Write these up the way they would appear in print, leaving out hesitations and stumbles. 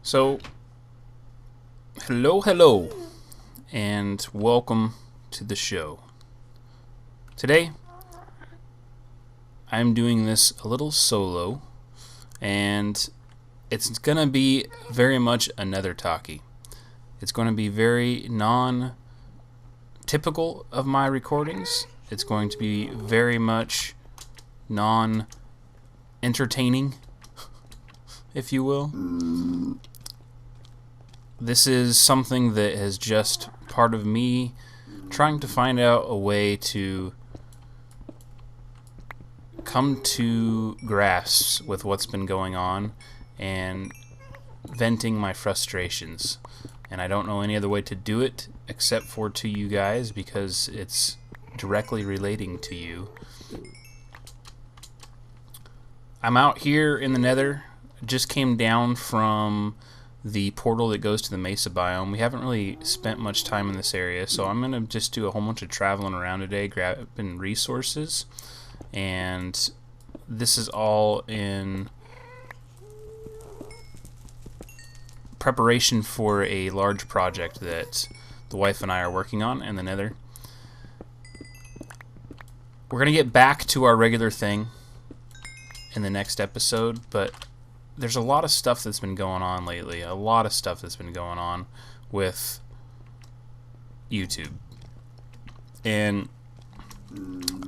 So, hello, and welcome to the show. Today, I'm doing this a little solo, and it's gonna be very much another Talkie. It's going to be very non-typical of my recordings. It's going to be very much non-entertaining, if you will. This is something that is just part of me trying to find out a way to come to grasps with what's been going on and venting my frustrations. And I don't know any other way to do it except for to you guys, because it's directly relating to you. I'm out here in the Nether. Just came down from the portal that goes to the Mesa biome. We haven't really spent much time in this area, so I'm going to just do a whole bunch of traveling around today, grabbing resources. And this is all in preparation for a large project that the wife and I are working on in the Nether. We're going to get back to our regular thing in the next episode, but there's a lot of stuff that's been going on lately. A lot of stuff that's been going on with YouTube. And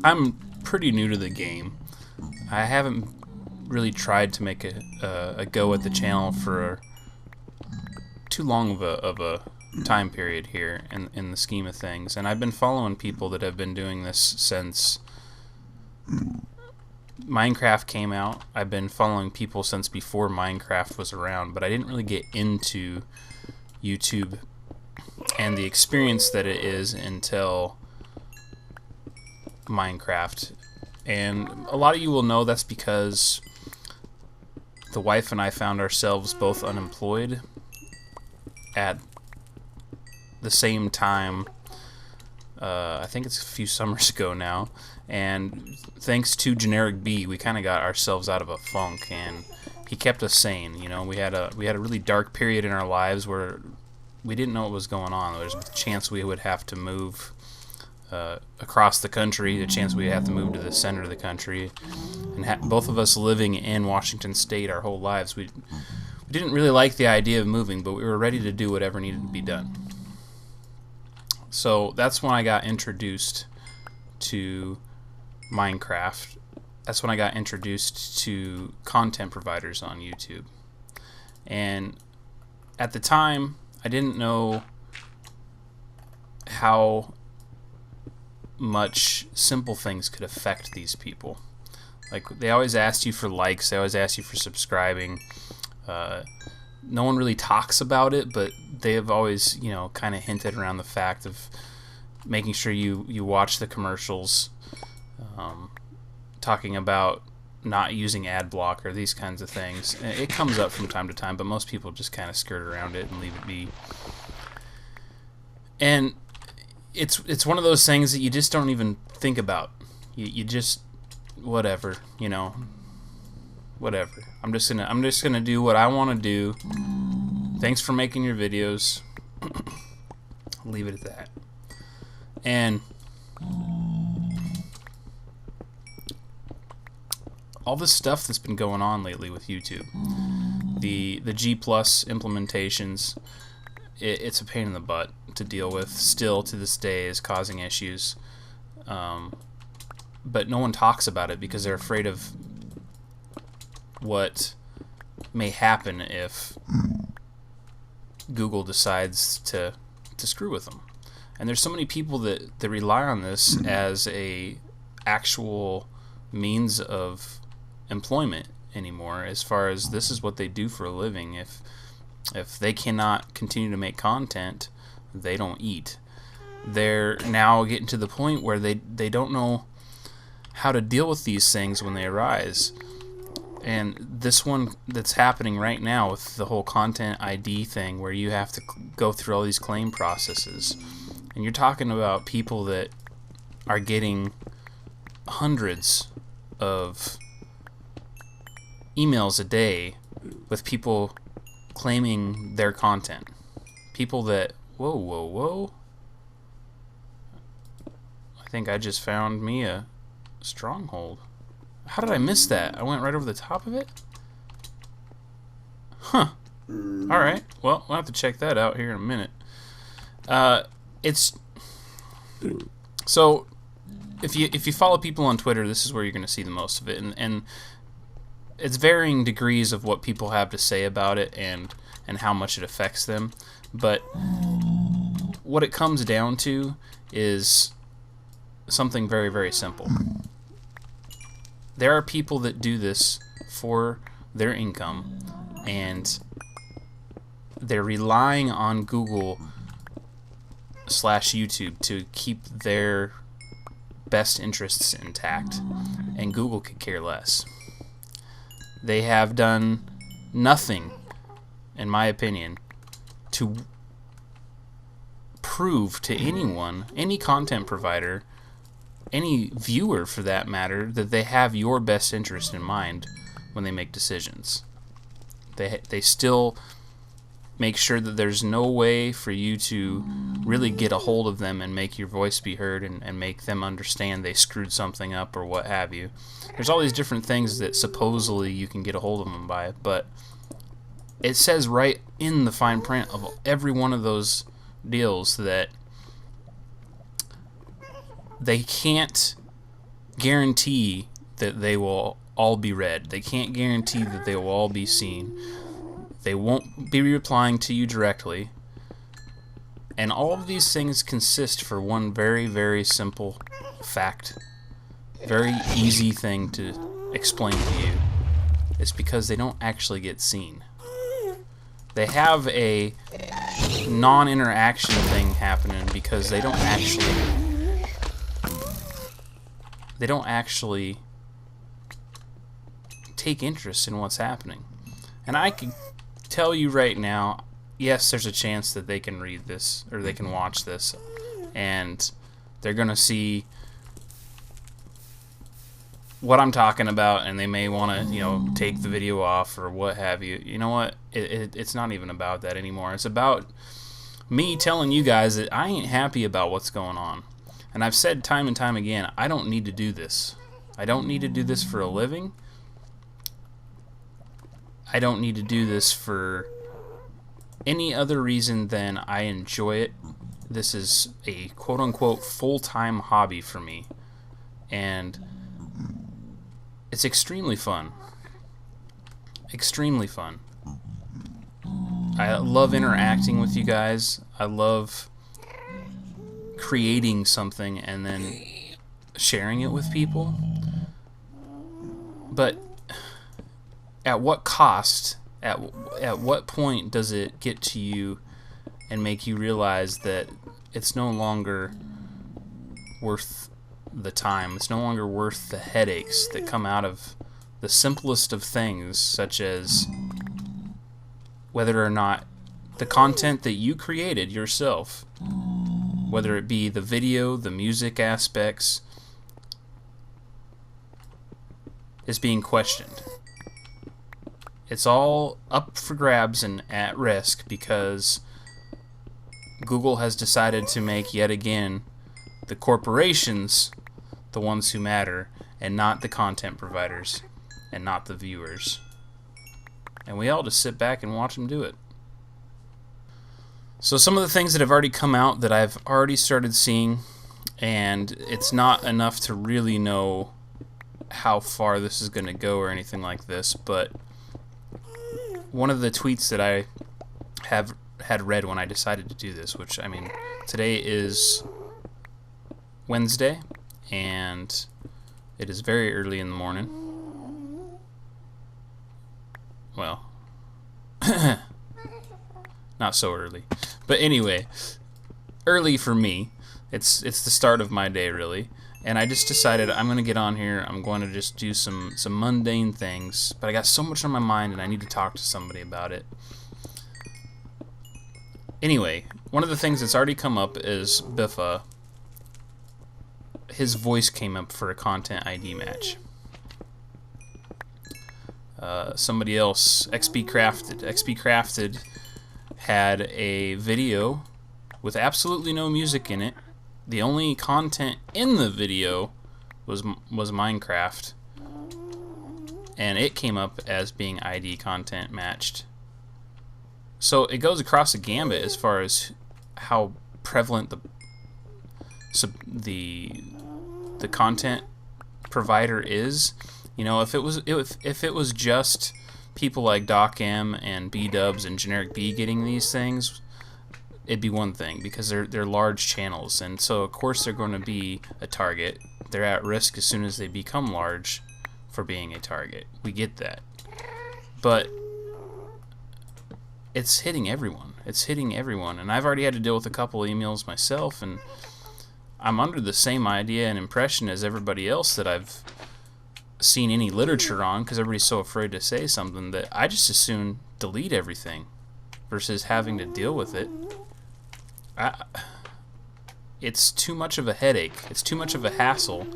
I'm pretty new to the game. I haven't really tried to make a go at the channel for too long of a time period here in the scheme of things. And I've been following people that have been doing this since Minecraft came out. I've been following people since before Minecraft was around, but I didn't really get into YouTube and the experience that it is until Minecraft. And a lot of you will know that's because the wife and I found ourselves both unemployed at the same time. I think it's a few summers ago now, and thanks to Generic B, we kind of got ourselves out of a funk, and he kept us sane. You know, we had a really dark period in our lives where we didn't know what was going on. There was a chance we would have to move across the country, the chance we have to move to the center of the country, and both of us living in Washington State our whole lives. We didn't really like the idea of moving, but we were ready to do whatever needed to be done. So that's when I got introduced to Minecraft. That's when I got introduced to content providers on YouTube. And at the time, I didn't know how much simple things could affect these people. Like, they always asked you for likes, they always asked you for subscribing. No one really talks about it, but they have always, you know, kind of hinted around the fact of making sure you watch the commercials, talking about not using ad block or these kinds of things. It comes up from time to time, but most people just kind of skirt around it and leave it be. And it's one of those things that you just don't even think about. You just, whatever, you know. Whatever. I'm just gonna do what I want to do. Thanks for making your videos. Leave it at that. And all this stuff that's been going on lately with YouTube, the G+ implementations, it's a pain in the butt to deal with. Still to this day is causing issues. But no one talks about it because they're afraid of what may happen if Google decides to screw with them. And there's so many people that rely on this as a actual means of employment anymore, as far as this is what they do for a living. If they cannot continue to make content, they don't eat. They're now getting to the point where they don't know how to deal with these things when they arise. And this one that's happening right now with the whole content ID thing, where you have to go through all these claim processes, and you're talking about people that are getting hundreds of emails a day with people claiming their content. People that... Whoa, whoa, whoa. I think I just found me a stronghold. How did I miss that? I went right over the top of it? Huh. Alright. Well, we'll have to check that out here in a minute. It's... So, if you follow people on Twitter, this is where you're going to see the most of it. And it's varying degrees of what people have to say about it and how much it affects them. But what it comes down to is something very, very simple. There are people that do this for their income, and they're relying on Google/YouTube to keep their best interests intact, and Google could care less. They have done nothing, in my opinion, to prove to anyone, any content provider, any viewer for that matter, that they have your best interest in mind when they make decisions. They still make sure that there's no way for you to really get a hold of them and make your voice be heard and make them understand they screwed something up or what have you. There's all these different things that supposedly you can get a hold of them by, but it says right in the fine print of every one of those deals that they can't guarantee that they will all be read. They can't guarantee that they will all be seen. They won't be replying to you directly. And all of these things consist for one very, very simple fact. Very easy thing to explain to you. It's because they don't actually get seen. They have a non-interaction thing happening because they don't actually take interest in what's happening. And I can tell you right now, yes, there's a chance that they can read this or they can watch this and they're gonna see what I'm talking about, and they may want to, take the video off or what have you. You know what? It's not even about that anymore. It's about me telling you guys that I ain't happy about what's going on. And I've said time and time again, I don't need to do this. I don't need to do this for a living. I don't need to do this for any other reason than I enjoy it. This is a quote-unquote full-time hobby for me. And it's extremely fun. Extremely fun. I love interacting with you guys. I love creating something and then sharing it with people. But at what cost, at what point does it get to you and make you realize that it's no longer worth the time, it's no longer worth the headaches that come out of the simplest of things, such as whether or not the content that you created yourself, whether it be the video, the music aspects, is being questioned. It's all up for grabs and at risk because Google has decided to make yet again the corporations the ones who matter, and not the content providers, and not the viewers. And we all just sit back and watch them do it. So some of the things that have already come out that I've already started seeing, and it's not enough to really know how far this is going to go or anything like this, but one of the tweets that I had read when I decided to do this, which, I mean, today is Wednesday, and it is very early in the morning. Well, not so early. But anyway, early for me. It's the start of my day, really. And I just decided I'm going to get on here. I'm going to just do some mundane things. But I got so much on my mind, and I need to talk to somebody about it. Anyway, one of the things that's already come up is Biffa. His voice came up for a content ID match. Somebody else, XP Crafted had a video with absolutely no music in it. The only content in the video was Minecraft, and it came up as being ID content matched. So it goes across the gambit as far as how prevalent the content provider is. You know, if it was just people like DocM and B-Dubs and Generic B getting these things, it'd be one thing, because they're large channels, and so of course they're going to be a target. They're at risk as soon as they become large for being a target. We get that. But it's hitting everyone. It's hitting everyone. And I've already had to deal with a couple emails myself, and I'm under the same idea and impression as everybody else that I've seen any literature on, because everybody's so afraid to say something, that I just as soon delete everything versus having to deal with it. It's too much of a headache. It's too much of a hassle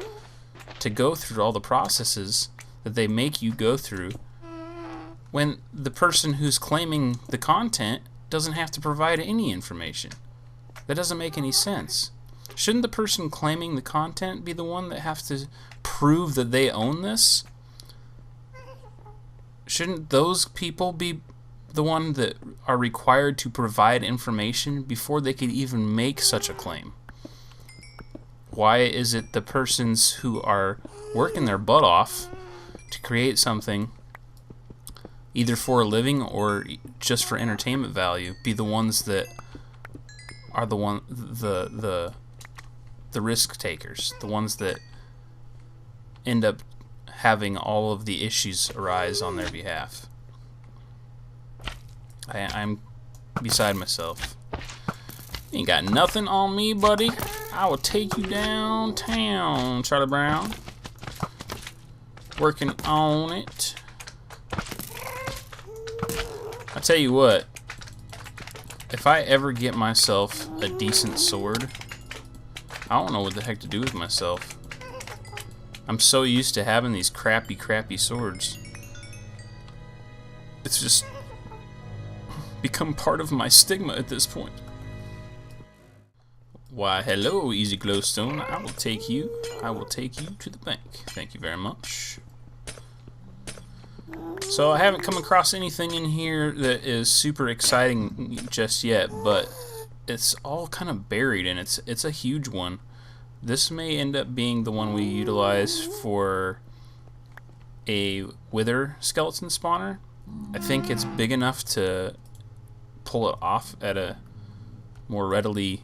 to go through all the processes that they make you go through when the person who's claiming the content doesn't have to provide any information. That doesn't make any sense. Shouldn't the person claiming the content be the one that has to prove that they own this? Shouldn't those people be the one that are required to provide information before they could even make such a claim? Why is it the persons who are working their butt off to create something, either for a living or just for entertainment value, be the ones that are the risk takers, the ones that end up having all of the issues arise on their behalf? I'm beside myself. You ain't got nothing on me, buddy. I will take you downtown, Charlie Brown. Working on it. I tell you what, if I ever get myself a decent sword, I don't know what the heck to do with myself. I'm so used to having these crappy swords. It's just become part of my stigma at this point. Why, hello, Easy Glowstone. I will take you to the bank. Thank you very much. So I haven't come across anything in here that is super exciting just yet, but it's all kind of buried, and it's a huge one. This may end up being the one we utilize for a wither skeleton spawner. I think it's big enough to pull it off at a more readily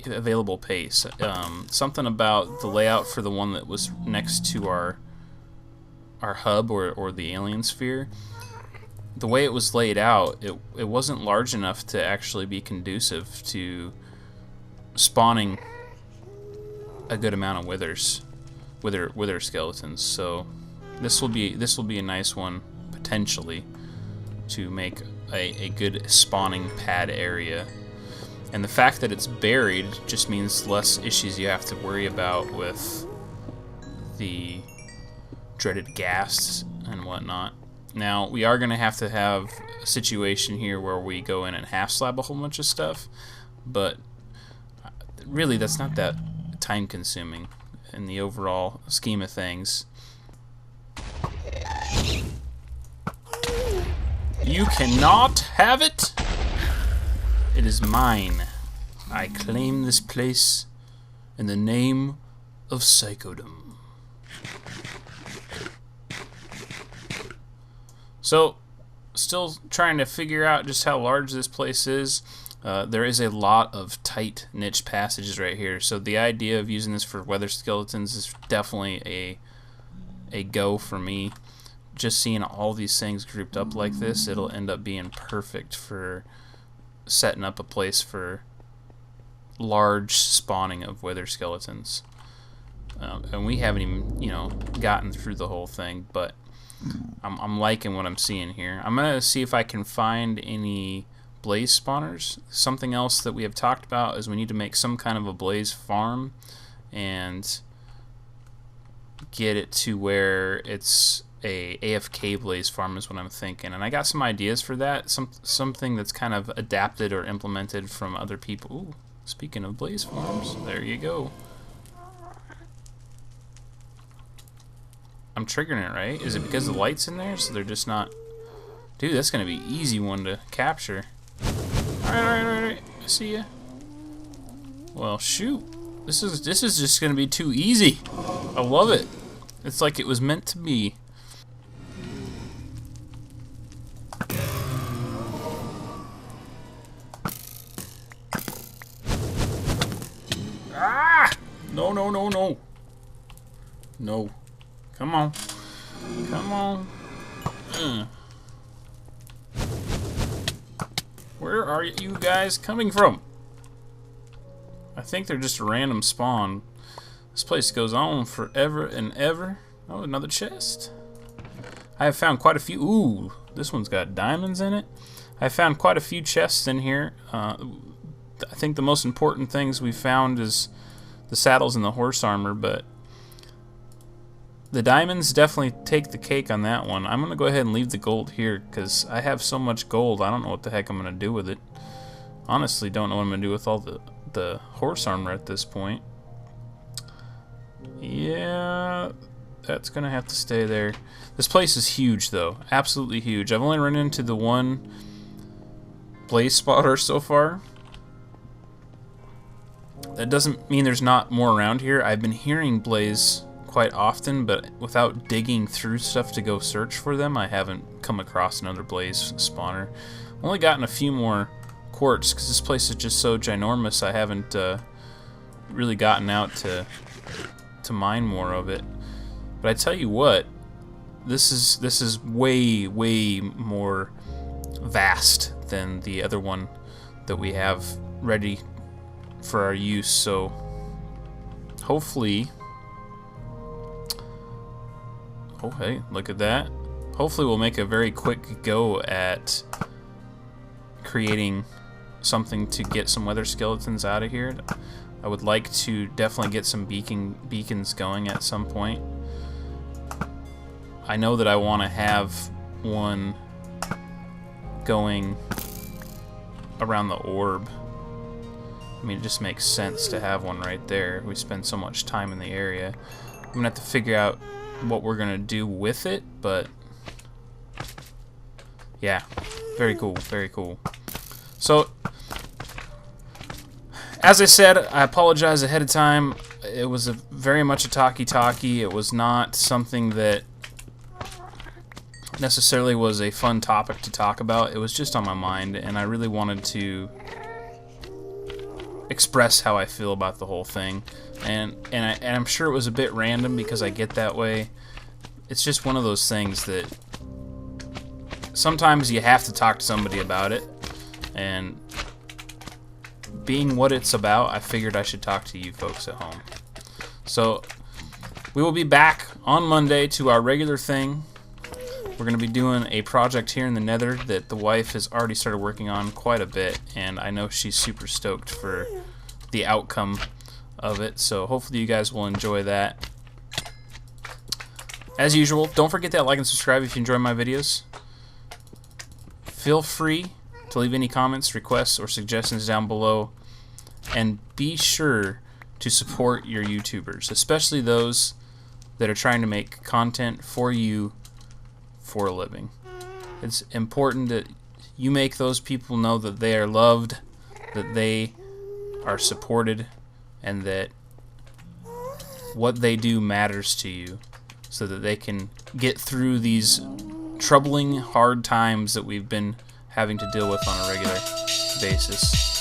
available pace. Something about the layout for the one that was next to our hub or the alien sphere. The way it was laid out, it wasn't large enough to actually be conducive to spawning a good amount of wither skeletons. So this will be a nice one potentially to make a good spawning pad area. And the fact that it's buried just means less issues you have to worry about with the dreaded ghasts and whatnot. Now, we are going to have a situation here where we go in and half slab a whole bunch of stuff, but really that's not that time consuming in the overall scheme of things. You cannot have it! It is mine. I claim this place in the name of Sykoyoda. So, still trying to figure out just how large this place is. There is a lot of tight niche passages right here, so the idea of using this for weather skeletons is definitely a go for me. Just seeing all these things grouped up like this, it'll end up being perfect for setting up a place for large spawning of wither skeletons. And we haven't even, gotten through the whole thing, but I'm liking what I'm seeing here. I'm gonna see if I can find any blaze spawners. Something else that we have talked about is we need to make some kind of a blaze farm, and get it to where it's a AFK blaze farm is what I'm thinking, and I got some ideas for that. Something that's kind of adapted or implemented from other people. Ooh, speaking of blaze farms, there you go. I'm triggering it, right? Is it because the light's in there, so they're just not... Dude, that's gonna be an easy one to capture. Alright. I see ya. Well, shoot. This is just gonna be too easy. I love it. It's like it was meant to be. Ah! No. No. Come on. Where are you guys coming from? I think they're just a random spawn. This place goes on forever and ever. Oh, another chest. I have found quite a few. Ooh, this one's got diamonds in it. I found quite a few chests in here. I think the most important things we found is the saddles and the horse armor, but the diamonds definitely take the cake on that one. I'm going to go ahead and leave the gold here because I have so much gold, I don't know what the heck I'm going to do with it. Honestly, don't know what I'm going to do with all the horse armor at this point. Yeah, that's going to have to stay there. This place is huge, though. Absolutely huge. I've only run into the one blaze spotter so far. That doesn't mean there's not more around here. I've been hearing blaze quite often, but without digging through stuff to go search for them, I haven't come across another blaze spawner. Only gotten a few more quartz because this place is just so ginormous. I haven't really gotten out to mine more of it. But I tell you what, this is way more vast than the other one that we have ready for our use. So hopefully, oh hey, look at that. Hopefully we'll make a very quick go at creating something to get some weather skeletons out of here. I would like to definitely get some beacons going at some point. I know that I want to have one going around the orb. I mean, it just makes sense to have one right there. We spend so much time in the area. I'm gonna have to figure out what we're gonna do with it, but yeah, very cool. So, as I said, I apologize ahead of time. It was very much a talkie. It was not something that necessarily was a fun topic to talk about. It was just on my mind, and I really wanted to express how I feel about the whole thing. And I'm sure it was a bit random because I get that way. It's just one of those things that sometimes you have to talk to somebody about it, and being what it's about, I figured I should talk to you folks at home. So we will be back on Monday to our regular thing. We're going to be doing a project here in the Nether that the wife has already started working on quite a bit, and I know she's super stoked for the outcome of it, so hopefully you guys will enjoy that. As usual, don't forget that like and subscribe if you enjoy my videos. Feel free to leave any comments, requests, or suggestions down below, and be sure to support your YouTubers, especially those that are trying to make content for you for a living. It's important that you make those people know that they are loved, that they are supported, and that what they do matters to you, so that they can get through these troubling, hard times that we've been having to deal with on a regular basis.